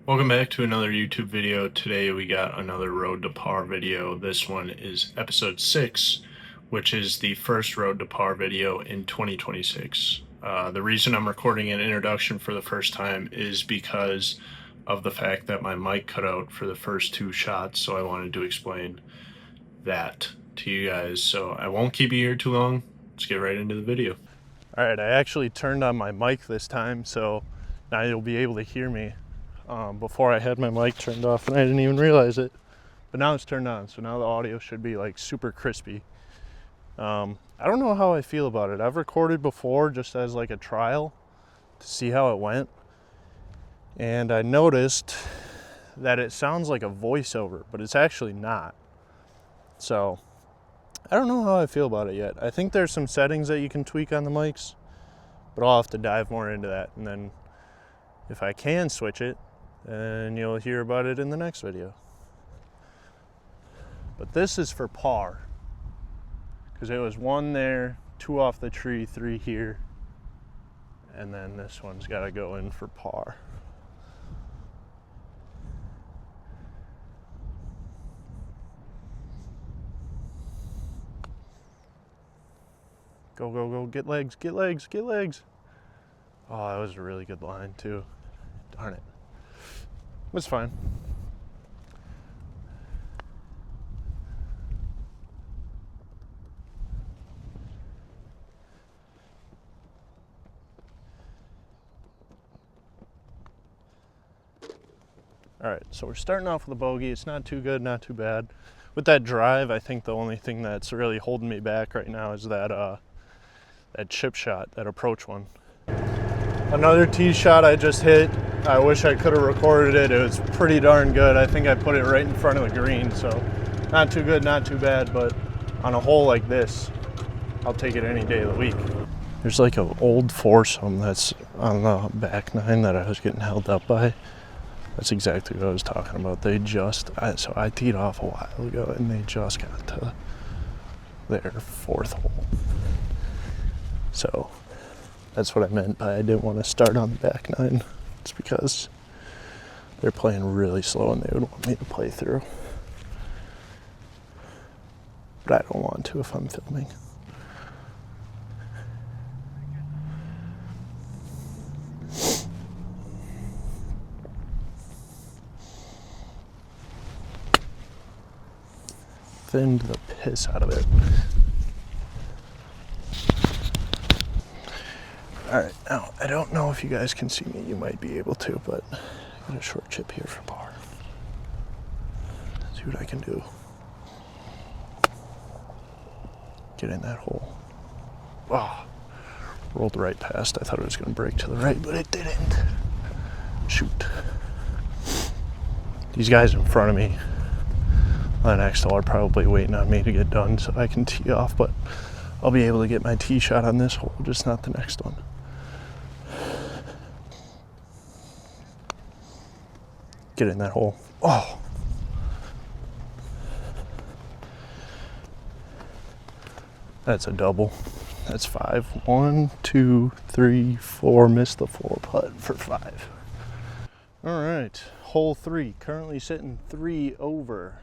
Welcome back to another YouTube video. Today we got another Road to Par video. This one is episode 6, which is the first Road to Par video in 2026. The reason I'm recording an introduction for the first time is because of the fact that my mic cut out for the first 2 shots, so I wanted to explain that to you guys. So I won't keep you here too long. Let's get right into the video. Alright, I actually turned on my mic this time, so now you'll be able to hear me. Before I had my mic turned off and I didn't even realize it, but now it's turned on, so now the audio should be like super crispy. I don't know how I feel about it. I've recorded before just as like a trial to see how it went, and I noticed that it sounds like a voiceover, but it's actually not. So I don't know how I feel about it yet. I think there's some settings that you can tweak on the mics, but I'll have to dive more into that, and then if I can switch it, and you'll hear about it in the next video. But this is for par, because it was 1 there, 2 off the tree, 3 here, and then this one's got to go in for par. Go, go, go, get legs, get legs, get legs. Oh, that was a really good line too. Darn it. It's fine. All right, so we're starting off with a bogey. It's not too good, not too bad. With that drive, I think the only thing that's really holding me back right now is that chip shot, that approach one. Another tee shot I just hit. I wish I could have recorded it. It was pretty darn good. I think I put it right in front of the green, so not too good, not too bad, but on a hole like this, I'll take it any day of the week. There's like an old foursome that's on the back nine that I was getting held up by. That's exactly what I was talking about. So I teed off a while ago, and they just got to their 4th hole. So that's what I meant by I didn't want to start on the back nine. It's because they're playing really slow and they would want me to play through. But I don't want to if I'm filming. Thinned the piss out of it. Alright, now I don't know if you guys can see me. You might be able to, but I got a short chip here for par. See what I can do. Get in that hole. Oh, rolled right past. I thought it was going to break to the right, but it didn't. Shoot. These guys in front of me on the next hole are probably waiting on me to get done so I can tee off, but I'll be able to get my tee shot on this hole, just not the next one. Get in that hole. Oh. That's a double. That's 5. 1, 2, 3, 4. Missed the 4 putt for 5. All right, hole 3. Currently sitting 3 over.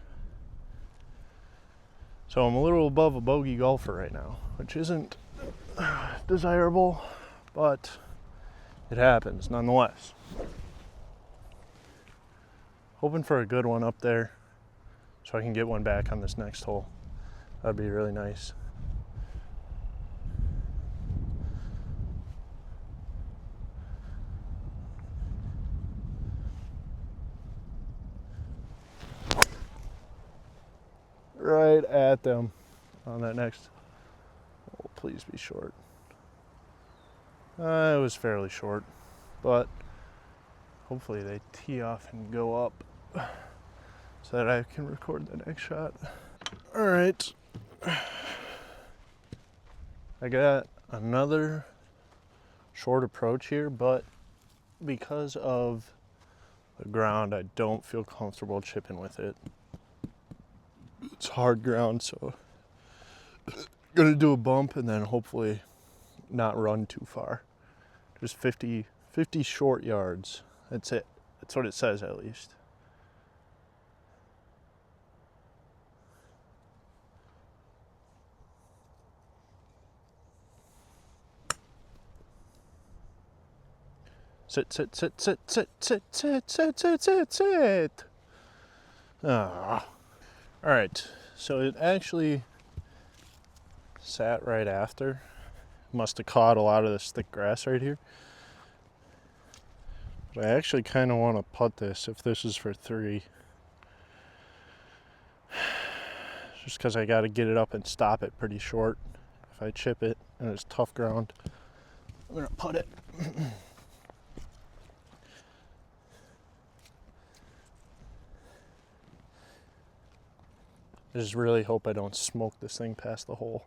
So I'm a little above a bogey golfer right now, which isn't desirable, but it happens nonetheless. Hoping for a good one up there so I can get one back on this next hole. That'd be really nice. Right at them on that next. Oh, please be short. It was fairly short, but hopefully they tee off and go up so that I can record the next shot. All right. I got another short approach here, but because of the ground, I don't feel comfortable chipping with it. It's hard ground, so gonna do a bump and then hopefully not run too far. Just 50 short yards. That's it. That's what it says, at least. Sit, sit, sit, sit, sit, sit, sit, sit, sit, sit, sit. Ah. All right, so it actually sat right after. Must have caught a lot of this thick grass right here. But I actually kind of want to putt this if this is for 3. Just because I got to get it up and stop it pretty short. If I chip it and it's tough ground, I'm going to putt it. I just really hope I don't smoke this thing past the hole.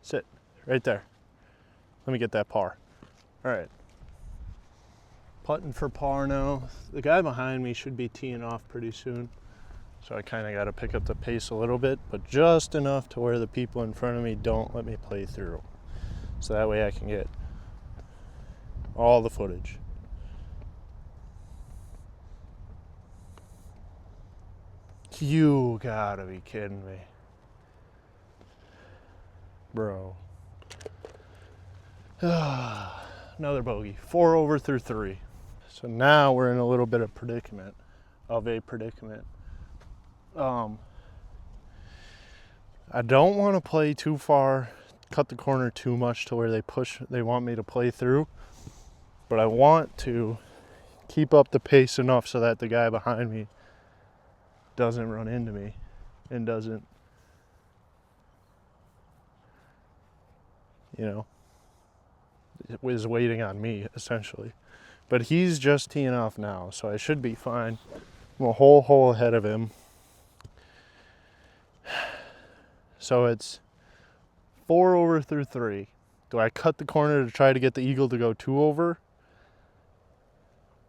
Sit right there. Let me get that par. All right. Putting for par now. The guy behind me should be teeing off pretty soon. So I kind of got to pick up the pace a little bit, but just enough to where the people in front of me don't let me play through. So that way I can get all the footage. You gotta be kidding me. Bro. Another bogey. 4 over through 3. So now we're in a little bit of a predicament. I don't want to play too far, cut the corner too much to where they want me to play through. But I want to keep up the pace enough so that the guy behind me doesn't run into me and doesn't, is waiting on me essentially. But he's just teeing off now, so I should be fine. I'm a whole hole ahead of him. So it's 4 over through 3. Do I cut the corner to try to get the eagle to go 2 over?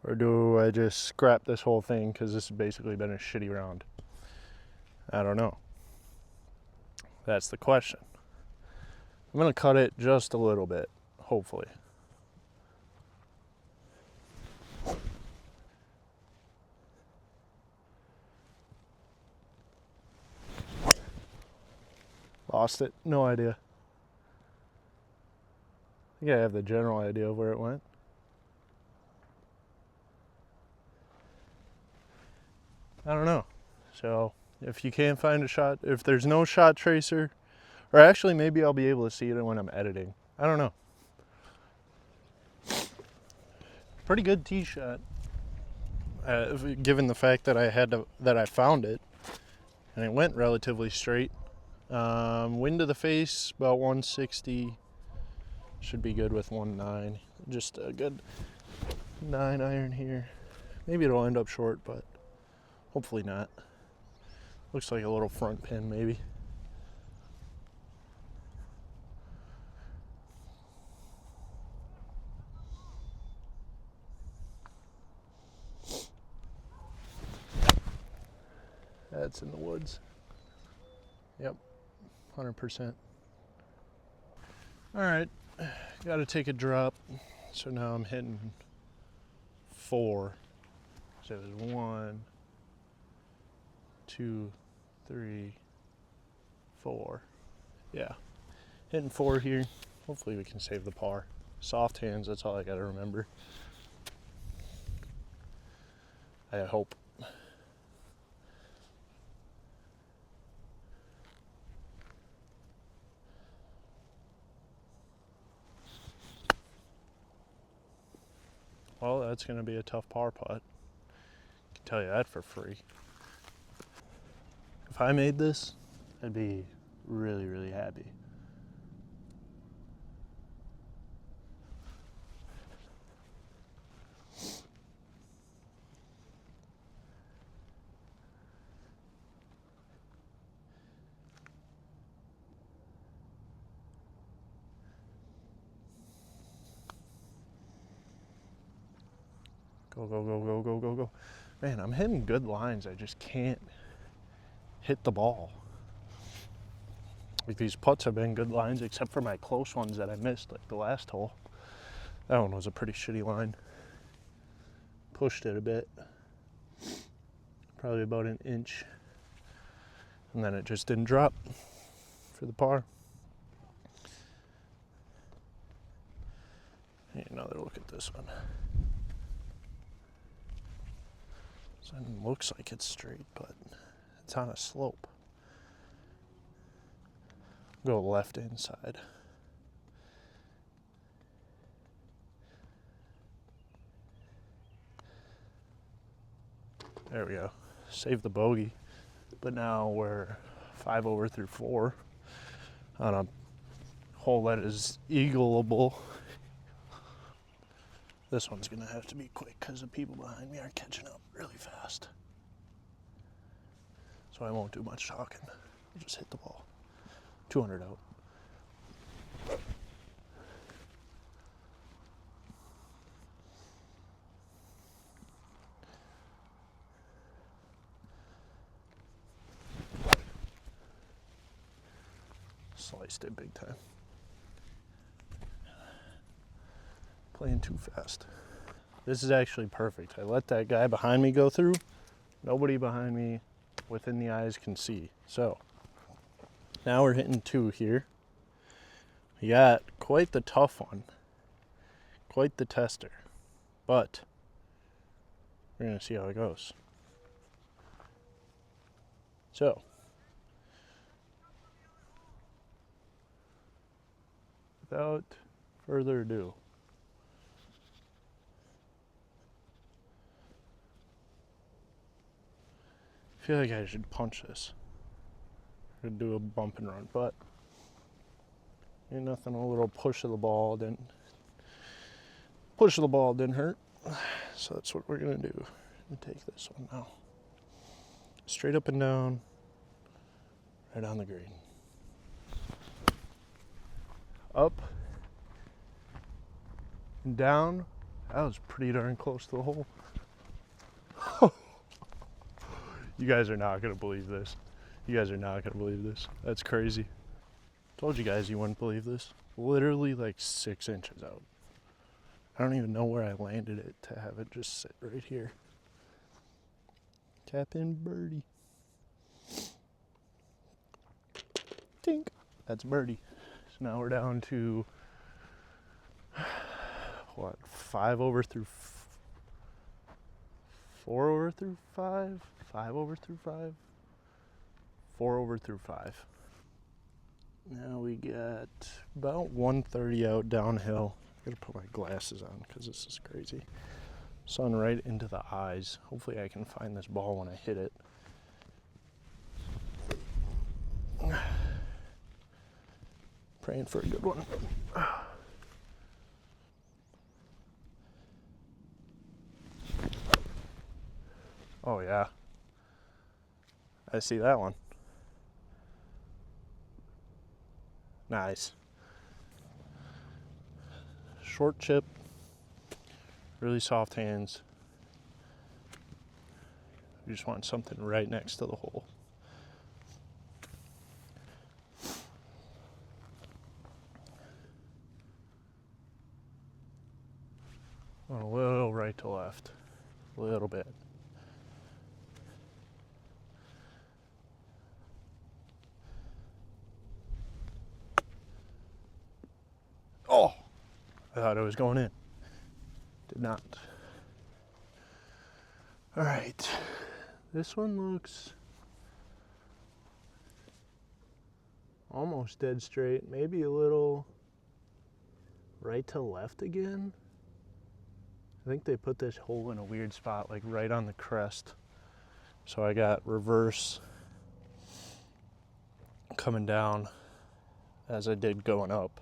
Or do I just scrap this whole thing because this has basically been a shitty round? I don't know. That's the question. I'm going to cut it just a little bit, hopefully. Lost it. No idea. I think I have the general idea of where it went. I don't know. So if you can't find a shot, if there's no shot tracer, or actually maybe I'll be able to see it when I'm editing. I don't know. Pretty good tee shot, given the fact that I found it, and it went relatively straight. Wind to the face about 160. Should be good with 1.9. Just a good 9 iron here. Maybe it'll end up short, but hopefully not. Looks like a little front pin maybe. That's in the woods. Yep, 100%. All right, got to take a drop. So now I'm hitting 4. So it was 1, 2, 3, 4. Yeah, hitting 4 here. Hopefully we can save the par. Soft hands, that's all I got to remember. I hope. Well, that's going to be a tough par putt. I can tell you that for free. If I made this, I'd be really, really happy. Go, go, go, go, go, go, go. Man, I'm hitting good lines. I just can't hit the ball. Like these putts have been good lines, except for my close ones that I missed, like the last hole. That one was a pretty shitty line. Pushed it a bit, probably about an inch, and then it just didn't drop for the par. Another look at this one. This one looks like it's straight, but it's on a slope. Go left inside. There we go. Save the bogey. But now we're 5 over through 4 on a hole that is eagleable. This one's gonna have to be quick because the people behind me are catching up really fast. So I won't do much talking. I'll just hit the ball. 200 out. Sliced it big time. Playing too fast. This is actually perfect. I let that guy behind me go through. Nobody behind me within the eyes can see. So now we're hitting 2 here. We got quite the tough one. Quite the tester. But we're gonna see how it goes. So without further ado, I feel like I should punch this. I'm gonna do a bump and run, but ain't nothing. A little push of the ball didn't hurt. So that's what we're gonna do. I'm gonna take this one now. Straight up and down, right on the green. Up and down. That was pretty darn close to the hole. You guys are not gonna believe this. You guys are not gonna believe this. That's crazy. Told you guys you wouldn't believe this. Literally like 6 inches out. I don't even know where I landed it to have it just sit right here. Tap in birdie. Tink. That's birdie. So now we're down to what? 5 over through 4 over through 5? 5 over through 5? 4 over through 5. Now we got about 130 out downhill. I gotta put my glasses on because this is crazy. Sun right into the eyes. Hopefully I can find this ball when I hit it. Praying for a good one. Oh yeah. I see that one. Nice. Short chip. Really soft hands. You just want something right next to the hole. A little right to left. A little bit. Oh! I thought it was going in. Did not. Alright. This one looks almost dead straight. Maybe a little right to left again. I think they put this hole in a weird spot, like right on the crest. So I got reverse coming down as I did going up.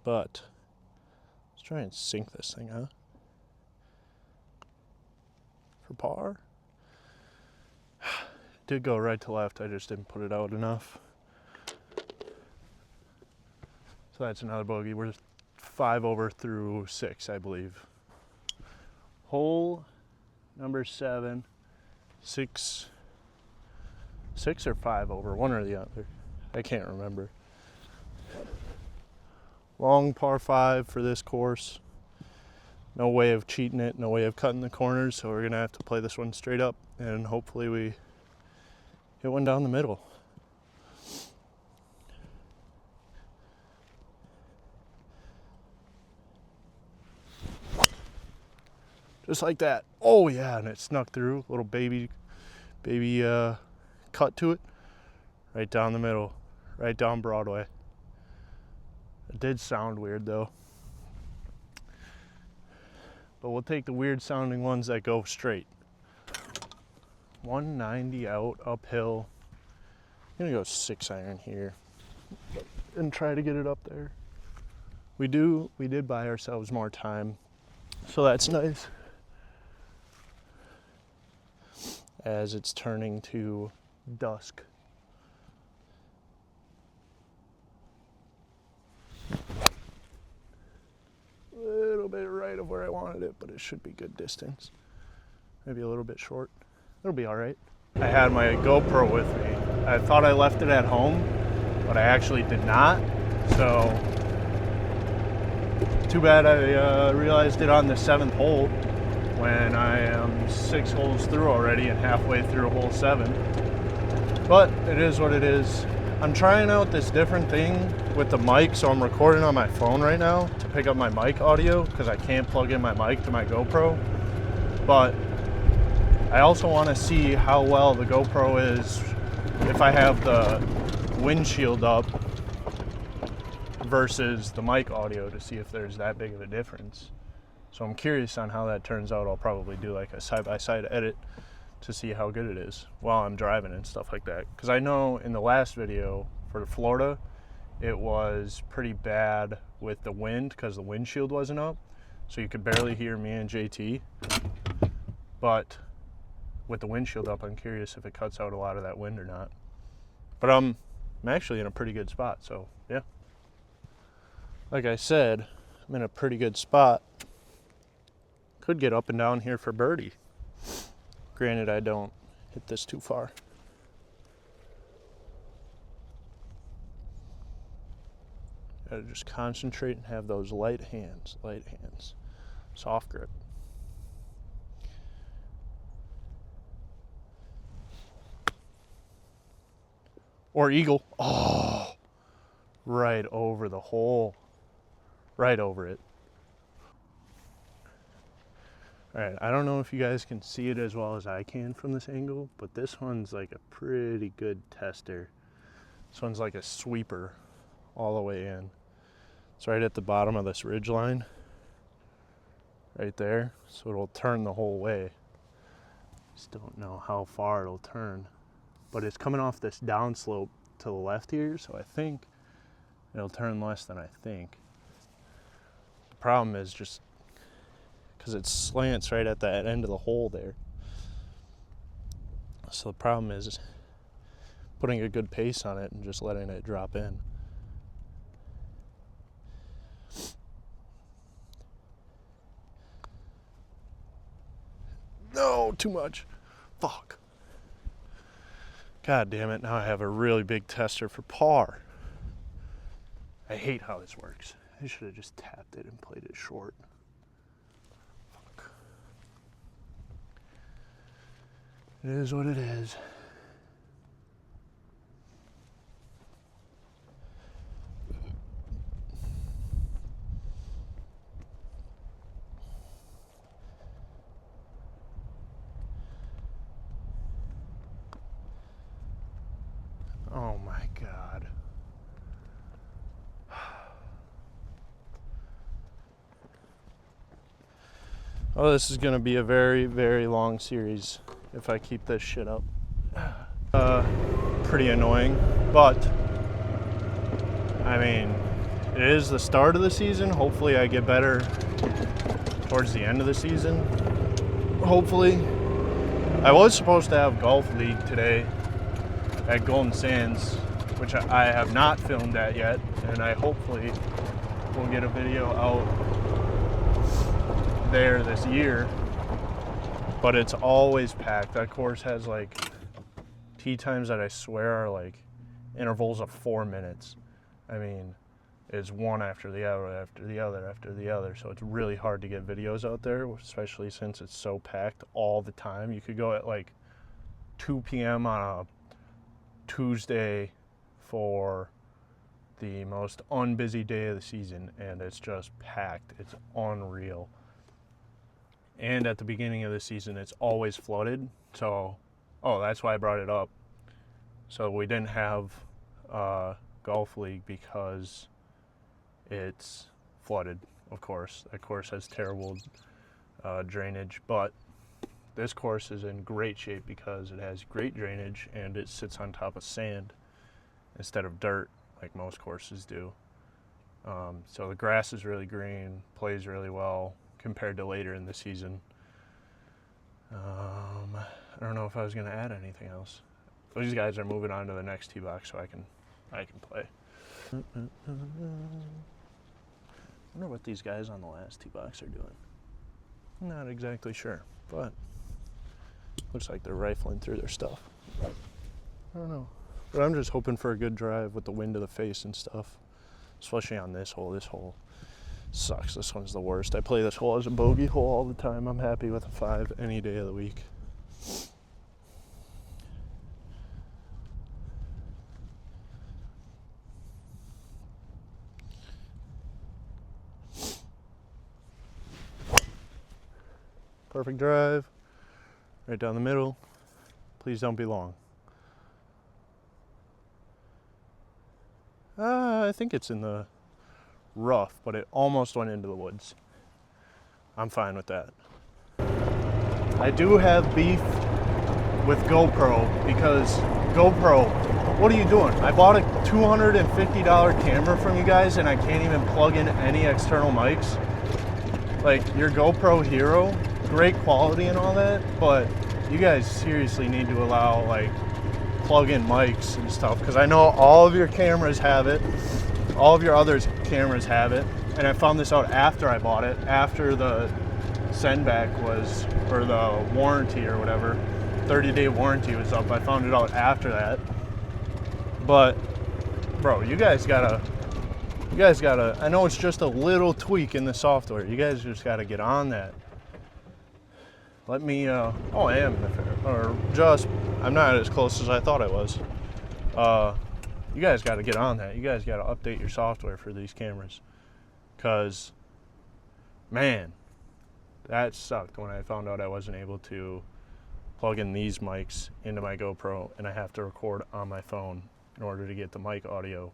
But let's try and sink this thing, huh? For par. Did go right to left, I just didn't put it out enough. So that's another bogey. We're 5 over through 6, I believe. Hole number 7, 6 or 5 over, one or the other. I can't remember. Long par 5 for this course. No way of cheating it, no way of cutting the corners, so we're gonna have to play this one straight up and hopefully we hit one down the middle. Just like that. Oh yeah, and it snuck through. Little baby cut to it. Right down the middle. Right down Broadway. It did sound weird though. But we'll take the weird sounding ones that go straight. 190 out, uphill. I'm gonna go 6-iron here and try to get it up there. We did buy ourselves more time, so that's nice. As it's turning to dusk. A little bit right of where I wanted it, but it should be good distance. Maybe a little bit short. It'll be all right. I had my GoPro with me. I thought I left it at home, but I actually did not. So, too bad I realized it on the 7th hole when I am 6 holes through already and halfway through hole 7. But it is what it is. I'm trying out this different thing with the mic, so I'm recording on my phone right now to pick up my mic audio because I can't plug in my mic to my GoPro. But I also want to see how well the GoPro is if I have the windshield up versus the mic audio to see if there's that big of a difference. So I'm curious on how that turns out. I'll probably do like a side-by-side edit to see how good it is while I'm driving and stuff like that. Because I know in the last video for Florida, it was pretty bad with the wind because the windshield wasn't up. So you could barely hear me and JT. But with the windshield up, I'm curious if it cuts out a lot of that wind or not. But I'm actually in a pretty good spot, so yeah. Like I said, I'm in a pretty good spot. Could get up and down here for birdie. Granted, I don't hit this too far. Gotta just concentrate and have those light hands, soft grip. Or eagle. Oh, right over the hole. Right over it. All right, I don't know if you guys can see it as well as I can from this angle, but this one's like a pretty good tester. This one's like a sweeper all the way in. It's right at the bottom of this ridge line. Right there, so it'll turn the whole way. Just don't know how far it'll turn. But it's coming off this downslope to the left here, so I think it'll turn less than I think. The problem is just because it slants right at that end of the hole there. So the problem is putting a good pace on it and just letting it drop in. No, too much. Fuck. God damn it, now I have a really big tester for par. I hate how this works. I should have just tapped it and played it short. Fuck. It is what it is. Oh my God. Oh, this is going to be a very, very long series if I keep this shit up. Pretty annoying, but I mean, it is the start of the season. Hopefully I get better towards the end of the season. Hopefully. I was supposed to have Golf League today at Golden Sands, which I have not filmed at yet, and I hopefully will get a video out there this year, but it's always packed. That course has like tee times that I swear are like intervals of 4 minutes. I mean, it's one after the other, after the other, after the other. So it's really hard to get videos out there, especially since it's so packed all the time. You could go at like 2 p.m. on a Tuesday for the most unbusy day of the season, and it's just packed. It's unreal. And at the beginning of the season, it's always flooded. So, that's why I brought it up. So we didn't have Golf League because it's flooded, of course. That course has terrible drainage, but this course is in great shape because it has great drainage and it sits on top of sand instead of dirt like most courses do. So the grass is really green, plays really well compared to later in the season. I don't know if I was going to add anything else. These guys are moving on to the next tee box, so I can play. I wonder what these guys on the last tee box are doing. Not exactly sure, but looks like they're rifling through their stuff. I don't know. But I'm just hoping for a good drive with the wind to the face and stuff, especially on this hole. This hole sucks. This one's the worst. I play this hole as a bogey hole all the time. I'm happy with a 5 any day of the week. Perfect drive, right down the middle. Please don't be long. I think it's in the rough, but it almost went into the woods. I'm fine with that. I do have beef with GoPro because GoPro, what are you doing? I bought a $250 camera from you guys and I can't even plug in any external mics. Like, your GoPro Hero, great quality and all that, but you guys seriously need to allow like plug-in mics and stuff, because I know all of your cameras have it, all of your other cameras have it, and I found this out after I bought it, after the send back was, or the warranty or whatever, 30-day warranty was up. I found it out after that. But bro, you guys gotta, I know it's just a little tweak in the software, you guys just gotta get on that. Let me, I am in the fair, or just, I'm not as close as I thought I was. You guys got to get on that. You guys got to update your software for these cameras. Because, man, that sucked when I found out I wasn't able to plug in these mics into my GoPro, and I have to record on my phone in order to get the mic audio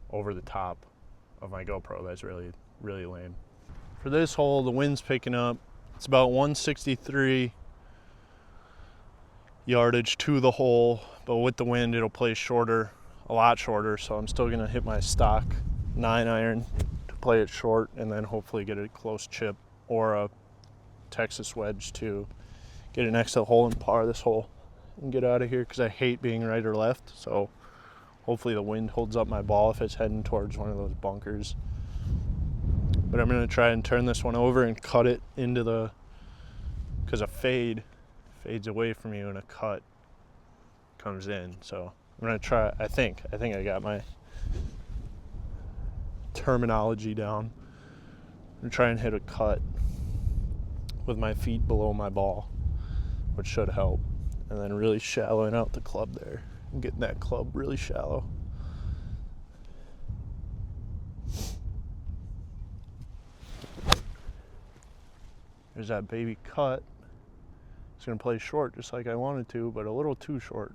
over the top of my GoPro. That's really, really lame. For this hole, the wind's picking up. It's about 163 yardage to the hole, but with the wind it'll play shorter, a lot shorter, so I'm still gonna hit my stock 9-iron to play it short and then hopefully get a close chip or a Texas wedge to get it next to the hole and par this hole and get out of here, because I hate being right or left. So hopefully the wind holds up my ball if it's heading towards one of those bunkers. But I'm going to try and turn this one over and cut it into the, because a fade fades away from you and a cut comes in. So I'm going to try, I think I got my terminology down. I'm going to try and hit a cut with my feet below my ball, which should help. And then really shallowing out the club there and getting that club really shallow. There's that baby cut. It's going to play short just like I wanted to, but a little too short.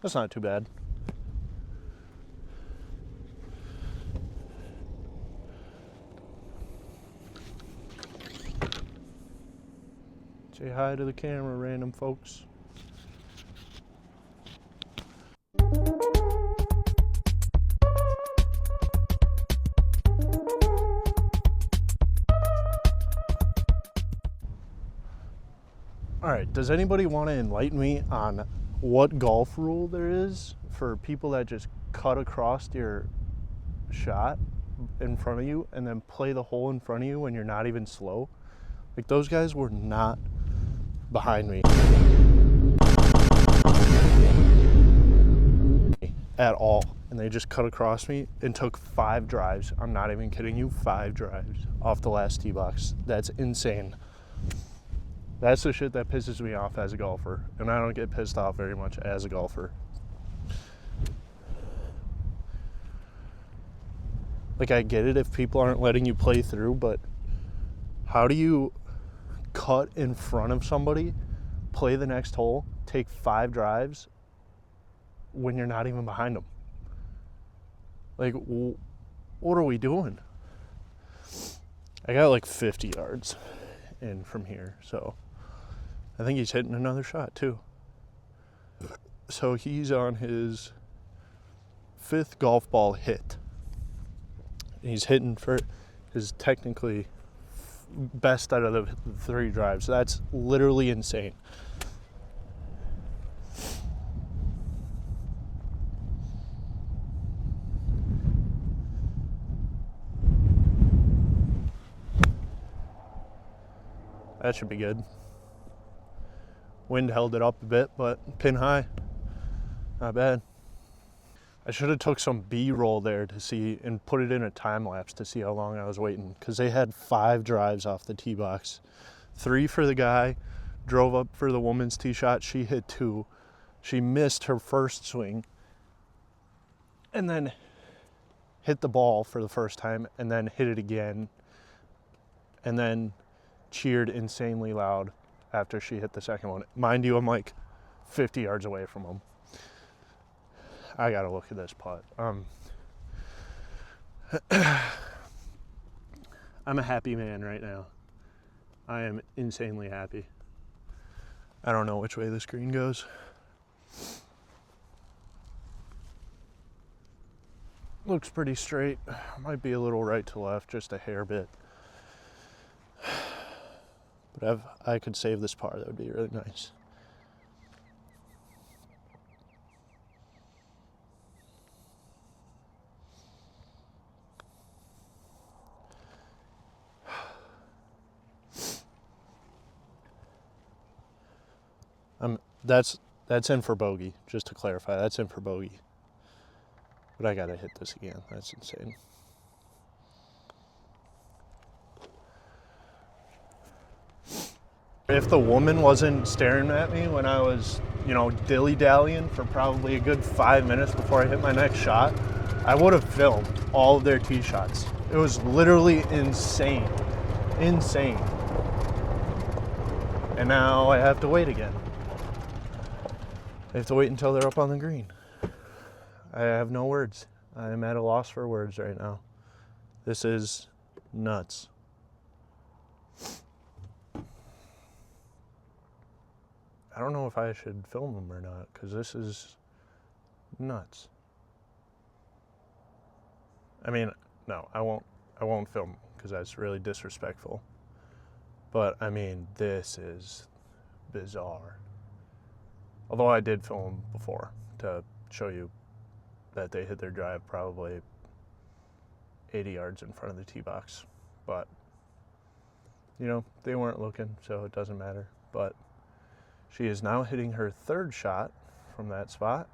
That's not too bad. Say hi to the camera, random folks. All right, does anybody want to enlighten me on what golf rule there is for people that just cut across your shot in front of you and then play the hole in front of you when you're not even slow? Like, those guys were not behind me. at all. And they just cut across me and took 5 drives. I'm not even kidding you, 5 drives off the last tee box. That's insane. That's the shit that pisses me off as a golfer. And I don't get pissed off very much as a golfer. Like, I get it if people aren't letting you play through, but how do you cut in front of somebody, play the next hole, take 5 drives when you're not even behind them? Like, what are we doing? I got like 50 yards in from here, so I think he's hitting another shot too. So he's on his 5th golf ball hit. He's hitting for his technically best out of the 3 drives. That's literally insane. That should be good. Wind held it up a bit, but pin high. Not bad. I should have took some B-roll there to see and put it in a time lapse to see how long I was waiting, because they had 5 drives off the tee box. 3 for the guy, drove up for the woman's tee shot. She hit 2. She missed her first swing and then hit the ball for the first time and then hit it again and then cheered insanely loud after she hit the second one. Mind you, I'm like 50 yards away from him. I gotta look at this putt. I'm a happy man right now. I am insanely happy. I don't know which way this green goes. Looks pretty straight. Might be a little right to left, just a hair bit. But if I could save this par, that would be really nice. That's in for bogey, just to clarify. That's in for bogey. But I gotta hit this again. That's insane. If the woman wasn't staring at me when I was, dilly-dallying for probably a good 5 minutes before I hit my next shot, I would have filmed all of their tee shots. It was literally insane. Insane. And now I have to wait again. I have to wait until they're up on the green. I have no words. I am at a loss for words right now. This is nuts. I don't know if I should film them or not, because this is nuts. I mean, no, I won't film because that's really disrespectful. But I mean, this is bizarre. Although I did film before to show you that they hit their drive probably 80 yards in front of the tee box. But, they weren't looking, so it doesn't matter. But she is now hitting her 3rd shot from that spot.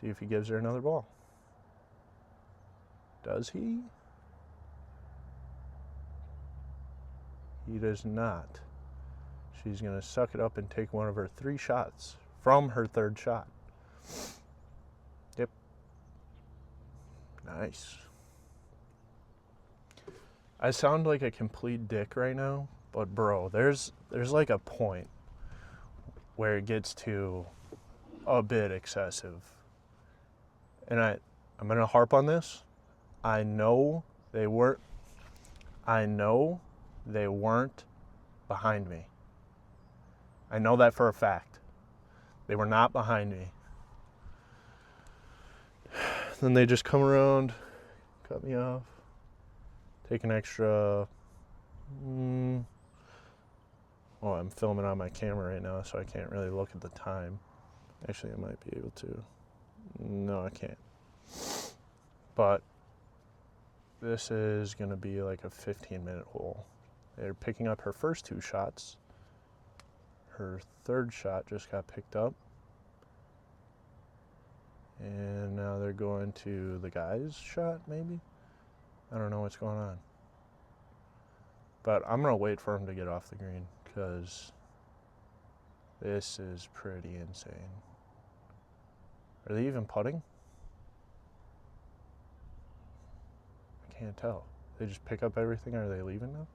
See if he gives her another ball. Does he? He does not. She's going to suck it up and take one of her 3 shots from her 3rd shot. Yep. Nice. I sound like a complete dick right now, but bro, there's like a point where it gets to a bit excessive. And I'm going to harp on this. I know they weren't behind me. I know that for a fact. They were not behind me. Then they just come around, cut me off, take an extra... I'm filming on my camera right now, so I can't really look at the time. Actually, I might be able to. No, I can't. But this is going to be like a 15-minute hole. They're picking up her first 2 shots. Her 3rd shot just got picked up. And now they're going to the guy's shot, maybe? I don't know what's going on. But I'm going to wait for him to get off the green because this is pretty insane. Are they even putting? I can't tell. They just pick up everything, or are they leaving now?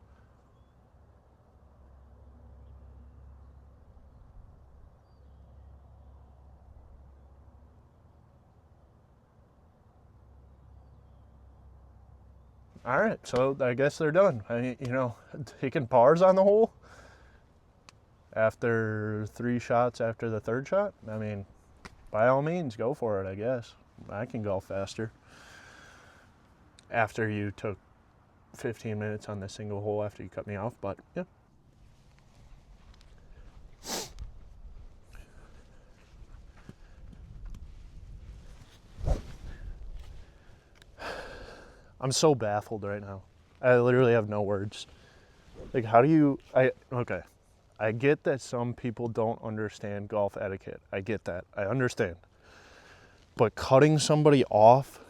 All right, so I guess they're done. Taking pars on the hole after 3 shots after the 3rd shot. I mean, by all means, go for it, I guess. I can golf faster. After you took 15 minutes on the single hole after you cut me off, but yeah. I'm so baffled right now. I literally have no words. Like, how do you, okay. I get that some people don't understand golf etiquette. I get that. I understand. But cutting somebody off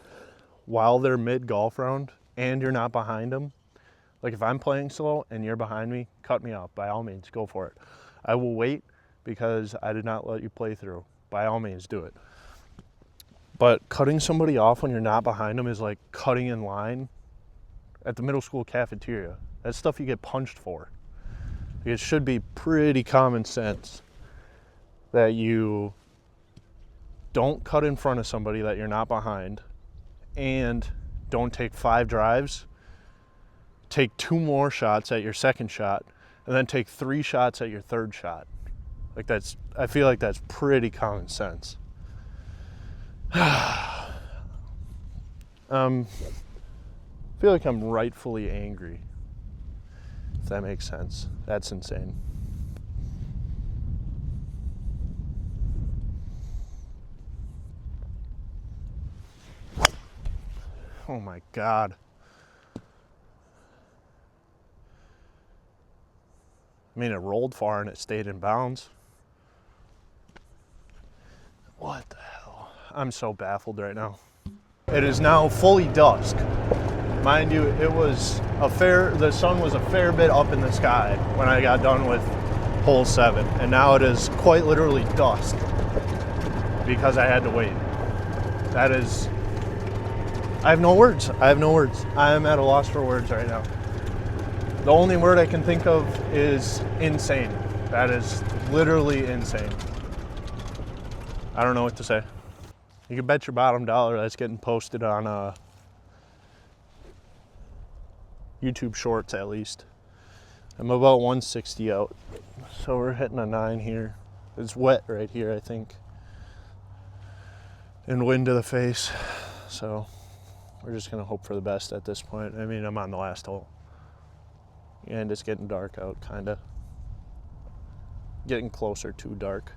while they're mid-golf round and you're not behind them, like if I'm playing slow and you're behind me, cut me off. By all means, go for it. I will wait because I did not let you play through. By all means, do it. But cutting somebody off when you're not behind them is like cutting in line at the middle school cafeteria. That's stuff you get punched for. It should be pretty common sense that you don't cut in front of somebody that you're not behind and don't take 5 drives. Take 2 more shots at your second shot and then take 3 shots at your third shot. I feel like that's pretty common sense. I feel like I'm rightfully angry, if that makes sense. That's insane. Oh my God. I mean, it rolled far and it stayed in bounds. What the hell? I'm so baffled right now. It is now fully dusk. Mind you, the sun was a fair bit up in the sky when I got done with hole 7. And now it is quite literally dusk because I had to wait. I have no words. I am at a loss for words right now. The only word I can think of is insane. That is literally insane. I don't know what to say. You can bet your bottom dollar that's getting posted on YouTube Shorts at least. I'm about 160 out. So we're hitting a 9 here. It's wet right here, I think. And wind to the face. So we're just going to hope for the best at this point. I mean, I'm on the last hole. And it's getting dark out, kind of. Getting closer to dark.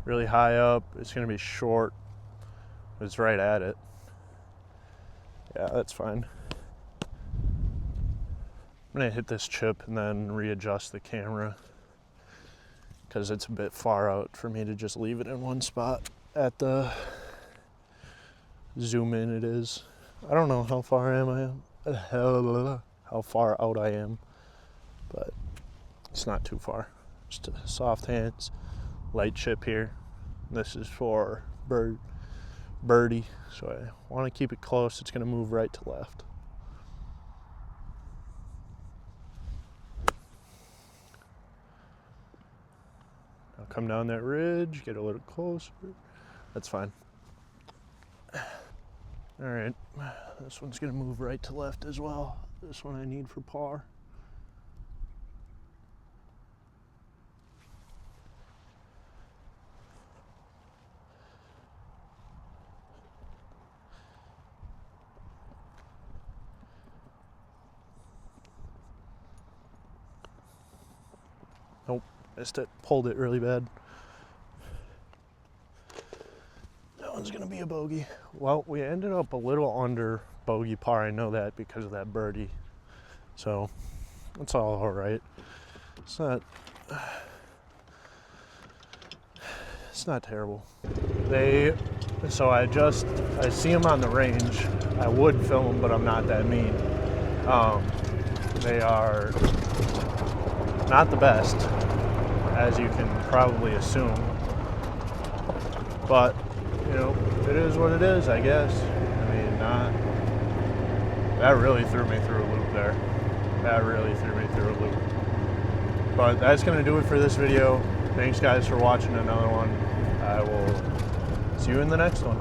Really high up. It's going to be short. But it's right at it. Yeah, that's fine. I'm going to hit this chip and then readjust the camera because it's a bit far out for me to just leave it in one spot at the zoom in it is. I don't know how far how far out I am, but it's not too far. Just soft hands, light chip here. This is for birdie, so I want to keep it close. It's going to move right to left. I'll come down that ridge, get a little closer. That's fine. All right, this one's gonna move right to left as well. This one I need for par. Nope, missed it, pulled it really bad. That one's gonna be a bogey. Well, we ended up a little under bogey par. I know that because of that birdie. So It's all right. It's not terrible. So I see them on the range. I would film them, but I'm not that mean. They are not the best, as you can probably assume. But, it is what it is, I guess. I mean, that really threw me through a loop there. But that's going to do it for this video. Thanks, guys, for watching another one. I will see you in the next one.